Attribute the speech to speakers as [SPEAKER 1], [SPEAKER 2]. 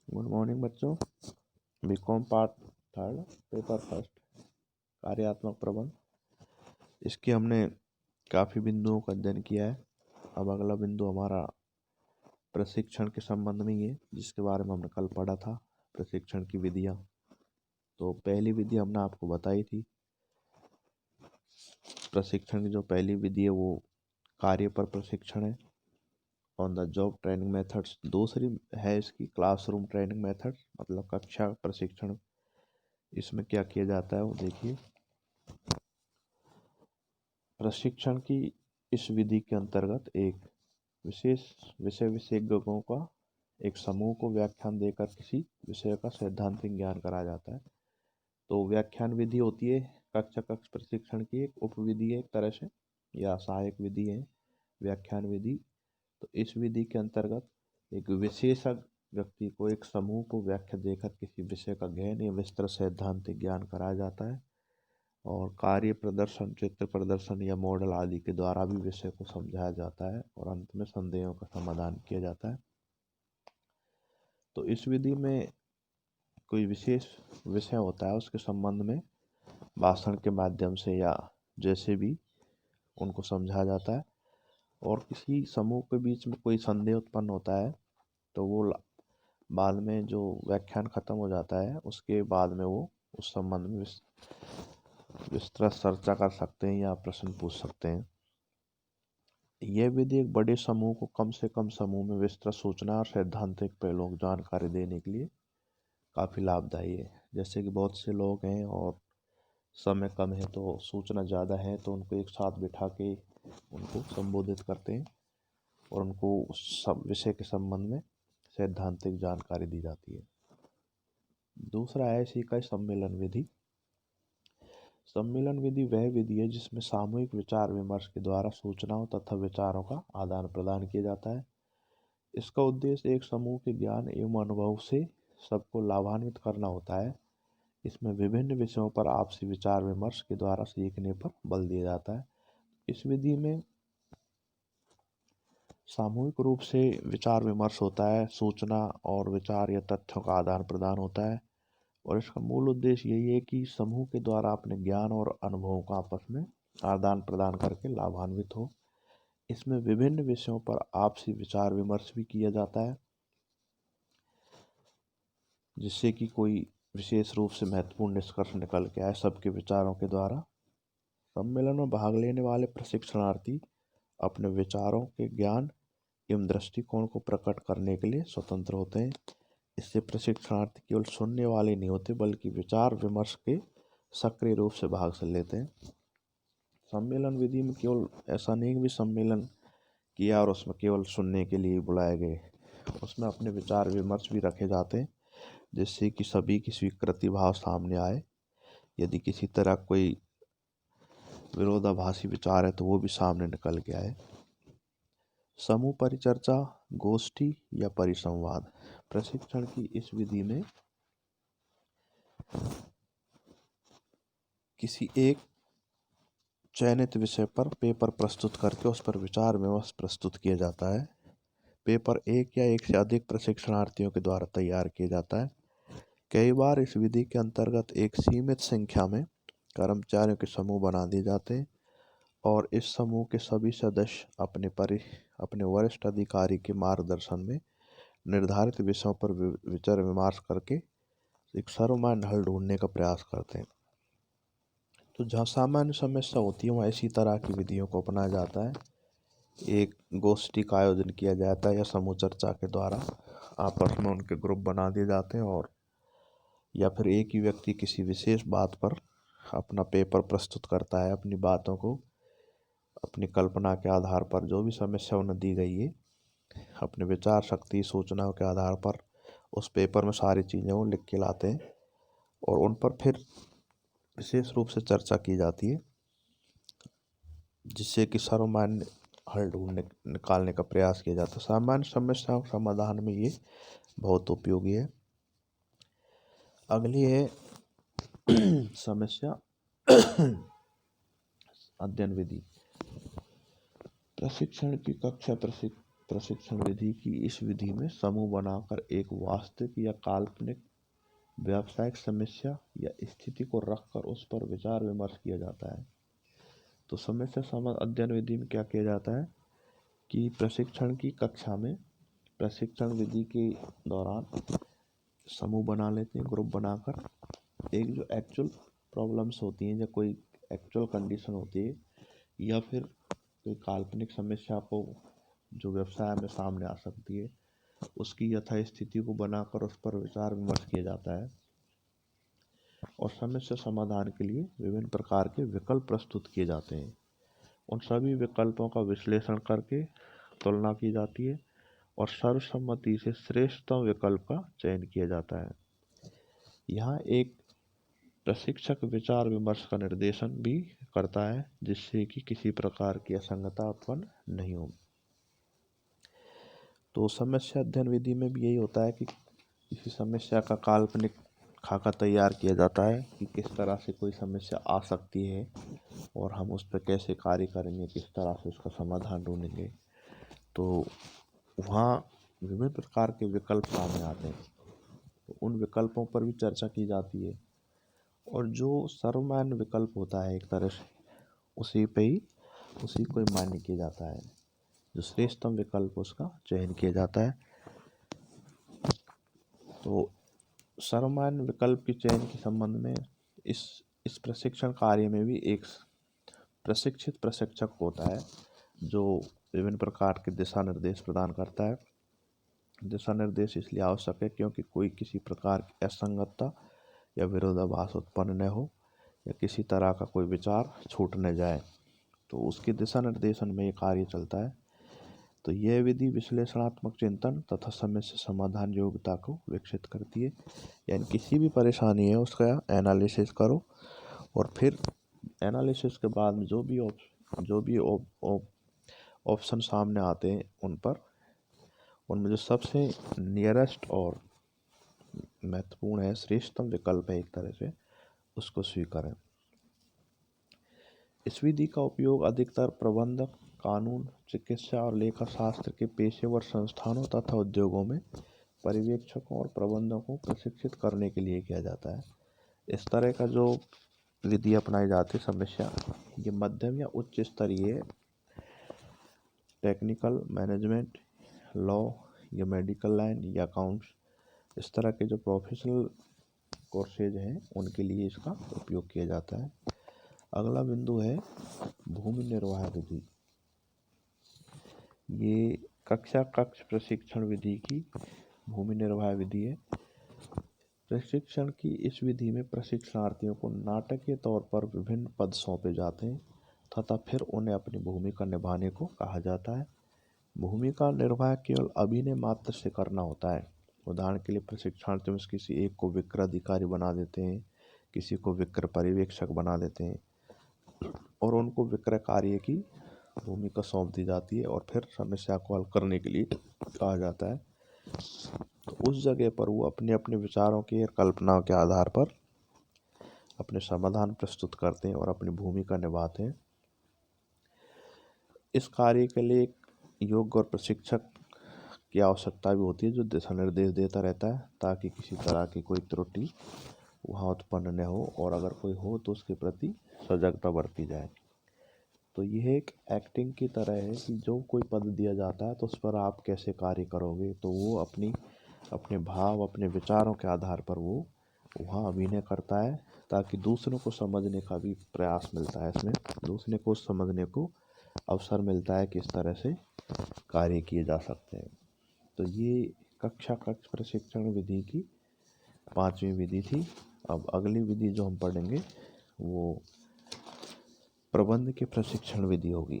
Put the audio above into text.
[SPEAKER 1] Good morning बच्चों। BCom part third, paper first, कार्यात्मक प्रबंध। इसके हमने काफ़ी बिंदुओं का अध्ययन किया है। अब अगला बिंदु हमारा प्रशिक्षण के संबंध में ही है, जिसके बारे में हमने कल पढ़ा था, प्रशिक्षण की विधियाँ। तो पहली विधि हमने आपको बताई थी। प्रशिक्षण की जो पहली विधि है वो कार्य पर प्रशिक्षण है, on the job training methods. दूसरी है इसकी क्लासरूम ट्रेनिंग मेथड्स, मतलब कक्षा प्रशिक्षण। इसमें क्या किया जाता है वो देखिए। प्रशिक्षण की इस विधि के अंतर्गत एक विशेष विषय विशेषज्ञों का एक समूह को व्याख्यान देकर किसी विषय का सैद्धांतिक ज्ञान कराया जाता है। तो व्याख्यान विधि होती है कक्षा कक्ष प्रशिक्षण की एक उपविधि है, एक तरह से, या सहायक विधि है व्याख्यान विधि। तो इस विधि के अंतर्गत एक विशेषज्ञ व्यक्ति को एक समूह को व्याख्या देकर किसी विषय का गहन या विस्तृत सैद्धांतिक ज्ञान कराया जाता है, और कार्य प्रदर्शन, चित्र प्रदर्शन या मॉडल आदि के द्वारा भी विषय को समझाया जाता है और अंत में संदेहों का समाधान किया जाता है। तो इस विधि में कोई विशेष विषय होता है, उसके संबंध में भाषण के माध्यम से या जैसे भी उनको समझाया जाता है। और किसी समूह के बीच में कोई संदेह उत्पन्न होता है तो वो बाद में जो व्याख्यान खत्म हो जाता है उसके बाद में वो उस संबंध में विस्तृत चर्चा कर सकते हैं या प्रश्न पूछ सकते हैं। यह विधि एक बड़े समूह को कम से कम समूह में विस्तृत सूचना और सैद्धांतिक पहलुओं की जानकारी देने के लिए काफ़ी लाभदायी है। जैसे कि बहुत से लोग हैं और समय कम है, तो सूचना ज़्यादा है, तो उनको एक साथ बिठा के उनको संबोधित करते हैं और उनको उस सब विषय के संबंध में सैद्धांतिक जानकारी दी जाती है। दूसरा है इसी का सम्मेलन विधि। सम्मेलन विधि वह विधि है जिसमें सामूहिक विचार विमर्श के द्वारा सूचनाओं तथा विचारों का आदान प्रदान किया जाता है। इसका उद्देश्य एक समूह के ज्ञान एवं अनुभव से सबको लाभान्वित करना होता है। इसमें विभिन्न विषयों पर आपसी विचार विमर्श के द्वारा सीखने पर बल दिया जाता है। इस विधि में सामूहिक रूप से विचार विमर्श होता है, सूचना और विचार या तथ्यों का आदान प्रदान होता है, और इसका मूल उद्देश्य यही है कि समूह के द्वारा अपने ज्ञान और अनुभवों का आपस में आदान प्रदान करके लाभान्वित हो। इसमें विभिन्न विषयों पर आपसी विचार विमर्श भी किया जाता है, जिससे कि कोई विशेष रूप से महत्वपूर्ण निष्कर्ष निकल के आए सबके विचारों के द्वारा। सम्मेलन में भाग लेने वाले प्रशिक्षणार्थी अपने विचारों के ज्ञान एवं दृष्टिकोण को प्रकट करने के लिए स्वतंत्र होते हैं। इससे प्रशिक्षणार्थी केवल सुनने वाले नहीं होते, बल्कि विचार विमर्श के सक्रिय रूप से भाग से लेते हैं। सम्मेलन विधि में केवल ऐसा नहीं कि सम्मेलन किया और उसमें केवल सुनने के लिए बुलाए गए, उसमें अपने विचार विमर्श भी रखे जाते हैं, जिससे कि सभी की स्वीकृति भाव सामने आए। यदि किसी तरह कोई विरोधाभासी विचार है तो वो भी सामने निकल के आए। समूह परिचर्चा, गोष्ठी या परिसंवाद। प्रशिक्षण की इस विधि में किसी एक चयनित विषय पर पेपर प्रस्तुत करके उस पर विचार विमर्श प्रस्तुत किया जाता है। पेपर एक या एक से अधिक प्रशिक्षणार्थियों के द्वारा तैयार किया जाता है। कई बार इस विधि के अंतर्गत एक सीमित संख्या में कर्मचारियों के समूह बना दिए जाते हैं, और इस समूह के सभी सदस्य अपने वरिष्ठ अधिकारी के मार्गदर्शन में निर्धारित विषयों पर विचार विमर्श करके एक सर्वमान्य हल ढूंढने का प्रयास करते हैं। तो जहाँ सामान्य समस्या होती है वहाँ इसी तरह की विधियों को अपनाया जाता है। एक गोष्ठी का आयोजन किया जाता है या समूह चर्चा के द्वारा आपस में उनके ग्रुप बना दिए जाते हैं, और या फिर एक ही व्यक्ति किसी विशेष बात पर अपना पेपर प्रस्तुत करता है, अपनी बातों को अपनी कल्पना के आधार पर जो भी समस्या उन्हें दी गई है, अपने विचार शक्ति सूचनाओं के आधार पर उस पेपर में सारी चीज़ें वो लिख के लाते हैं, और उन पर फिर विशेष रूप से चर्चा की जाती है, जिससे कि सर्वमान्य हल निकालने का प्रयास किया जाता है। सामान्य समस्याओं के समाधान में ये बहुत उपयोगी है। अगली है समस्या अध्ययन विधि। प्रशिक्षण की कक्षा प्रशिक्षण विधि की इस विधि में समूह बनाकर एक वास्तविक या काल्पनिक व्यावसायिक समस्या या स्थिति को रखकर उस पर विचार विमर्श किया जाता है। तो समस्या समाधान अध्ययन विधि में क्या किया जाता है कि प्रशिक्षण की कक्षा में प्रशिक्षण विधि के दौरान समूह बना लेते हैं, ग्रुप बनाकर एक जो एक्चुअल प्रॉब्लम्स होती हैं या कोई एक्चुअल कंडीशन होती है या फिर कोई काल्पनिक समस्या को जो व्यवसाय में सामने आ सकती है उसकी यथास्थिति को बनाकर उस पर विचार विमर्श किया जाता है और समस्या समाधान के लिए विभिन्न प्रकार के विकल्प प्रस्तुत किए जाते हैं। उन सभी विकल्पों का विश्लेषण करके तुलना की जाती है और सर्वसम्मति से श्रेष्ठतम विकल्प का चयन किया जाता है। यहाँ एक प्रशिक्षक विचार विमर्श का निर्देशन भी करता है जिससे कि किसी प्रकार की असंगतता उत्पन्न नहीं हो। तो समस्या अध्ययन विधि में भी यही होता है कि किसी समस्या का काल्पनिक खाका तैयार किया जाता है कि किस तरह से कोई समस्या आ सकती है और हम उस पर कैसे कार्य करेंगे, किस तरह से उसका समाधान ढूंढेंगे। तो वहाँ विभिन्न प्रकार के विकल्प सामने आते हैं, तो उन विकल्पों पर भी चर्चा की जाती है और जो सर्वमान्य विकल्प होता है एक तरह से उसी को ही मान्य किया जाता है, जो श्रेष्ठतम विकल्प उसका चयन किया जाता है। तो सर्वमान्य विकल्प के चयन के संबंध में इस प्रशिक्षण कार्य में भी एक प्रशिक्षित प्रशिक्षक होता है जो विभिन्न प्रकार के दिशा निर्देश प्रदान करता है। दिशा निर्देश इसलिए आवश्यक है क्योंकि कोई किसी प्रकार की असंगतता या विरोधाभास उत्पन्न न हो या किसी तरह का कोई विचार छूट न जाए, तो उसके दिशा निर्देशन में ये कार्य चलता है। तो यह विधि विश्लेषणात्मक चिंतन तथा समस्या समाधान योग्यता को विकसित करती है, यानी किसी भी परेशानी है उसका एनालिसिस करो और फिर एनालिसिस के बाद में जो भी ऑप्शन सामने आते हैं उनमें जो सबसे नियरेस्ट और महत्वपूर्ण है, श्रेष्ठतम विकल्प है एक तरह से, उसको स्वीकारें। इस विधि का उपयोग अधिकतर प्रबंधक, कानून, चिकित्सा और लेखा शास्त्र के पेशेवर संस्थानों तथा उद्योगों में पर्यवेक्षकों और प्रबंधकों को प्रशिक्षित करने के लिए किया जाता है। इस तरह का जो विधि अपनाई जाती है समस्या, ये मध्यम या उच्च स्तरीय टेक्निकल, मैनेजमेंट, लॉ या मेडिकल लाइन या अकाउंट्स, इस तरह के जो प्रोफेशनल कोर्सेज हैं उनके लिए इसका उपयोग किया जाता है। अगला बिंदु है भूमि निर्वाह विधि। ये कक्षा कक्ष प्रशिक्षण विधि की भूमि निर्वाह विधि है। प्रशिक्षण की इस विधि में प्रशिक्षणार्थियों को नाटकीय तौर पर विभिन्न पद सौंपे जाते हैं तथा फिर उन्हें अपनी भूमिका निभाने को कहा जाता है। भूमिका निर्वाह केवल अभिनय मात्र से करना होता है। उदाहरण के लिए प्रशिक्षणार्थी में किसी एक को विक्रय अधिकारी बना देते हैं, किसी को विक्रय पर्यवेक्षक बना देते हैं और उनको विक्रय कार्य की भूमिका सौंप दी जाती है और फिर समस्या को हल करने के लिए कहा जाता है। तो उस जगह पर वो अपने अपने विचारों की कल्पनाओं के आधार पर अपने समाधान प्रस्तुत करते हैं और अपनी भूमिका निभाते हैं। इस कार्य के लिए एक योग्य और प्रशिक्षक की आवश्यकता भी होती है जो दिशा निर्देश देता रहता है ताकि किसी तरह की कोई त्रुटि वहाँ उत्पन्न न हो और अगर कोई हो तो उसके प्रति सजगता बरती जाए। तो यह एक एक्टिंग की तरह है कि जो कोई पद दिया जाता है तो उस पर आप कैसे कार्य करोगे, तो वो अपने भाव, अपने विचारों के आधार पर वो वहाँ अभिनय करता है ताकि दूसरों को समझने का भी प्रयास मिलता है। इसमें दूसरे को समझने को अवसर मिलता है किस तरह से कार्य किए जा सकते हैं। तो ये कक्षा कक्ष प्रशिक्षण विधि की 5वीं विधि थी। अब अगली विधि जो हम पढ़ेंगे वो प्रबंध के प्रशिक्षण विधि होगी।